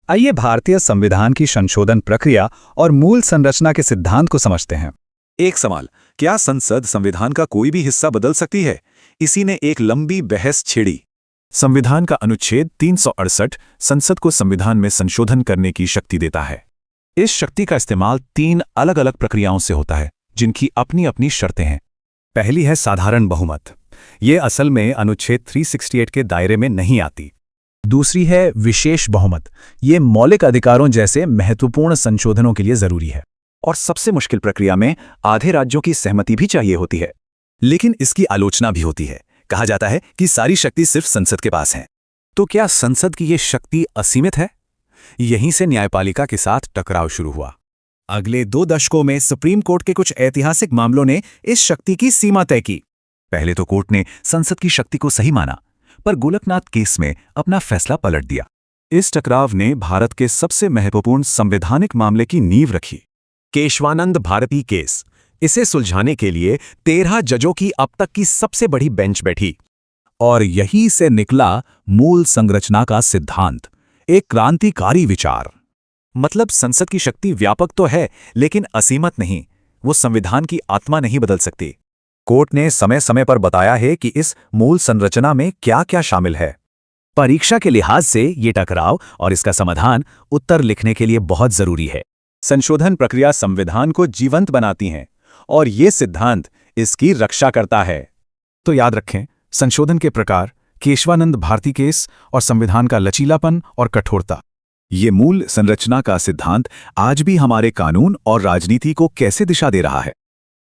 आइए भारतीय संविधान की संशोधन प्रक्रिया और मूल संरचना के सिद्धांत को समझते हैं। एक सवाल, क्या संसद संविधान का कोई भी हिस्सा बदल सकती है? इसी ने एक लंबी बहस छेड़ी। संविधान का अनुच्छेद 368 संसद को संविधान में संशोधन करने की शक्ति देता है। इस शक्ति का इस्तेमाल 3 अलग-अलग प्रक्रियाओं से होता है, जिनकी अपनी अपनी शर्तें हैं। पहली है साधारण बहुमत। ये असल में अनुच्छेद 368 के दायरे में नहीं आती। दूसरी है विशेष बहुमत। ये मौलिक अधिकारों जैसे महत्वपूर्ण संशोधनों के लिए जरूरी है। और सबसे मुश्किल प्रक्रिया में आधे राज्यों की सहमति भी चाहिए होती है। लेकिन इसकी आलोचना भी होती है। कहा जाता है कि सारी शक्ति सिर्फ संसद के पास है। तो क्या संसद की ये शक्ति असीमित है? यहीं से न्यायपालिका के साथ टकराव शुरू हुआ। अगले 2 दशकों में सुप्रीम कोर्ट के कुछ ऐतिहासिक मामलों ने इस शक्ति की सीमा तय की। पहले तो कोर्ट ने संसद की शक्ति को सही माना, पर गोलकनाथ केस में अपना फैसला पलट दिया। इस टकराव ने भारत के सबसे महत्वपूर्ण संवैधानिक मामले की नींव रखी, केशवानंद भारती केस। इसे सुलझाने के लिए 13 जजों की अब तक की सबसे बड़ी बेंच बैठी। और यहीं से निकला मूल संरचना का सिद्धांत, एक क्रांतिकारी विचार। मतलब संसद की शक्ति व्यापक तो है, लेकिन असीमित नहीं। वो संविधान की आत्मा नहीं बदल सकती। कोर्ट ने समय समय पर बताया है कि इस मूल संरचना में क्या क्या शामिल है। परीक्षा के लिहाज से ये टकराव और इसका समाधान उत्तर लिखने के लिए बहुत जरूरी है। संशोधन प्रक्रिया संविधान को जीवंत बनाती हैं, और ये सिद्धांत इसकी रक्षा करता है। तो याद रखें, संशोधन के प्रकार, केशवानंद भारती केस और संविधान का लचीलापन और कठोरता। ये मूल संरचना का सिद्धांत आज भी हमारे कानून और राजनीति को कैसे दिशा दे रहा है।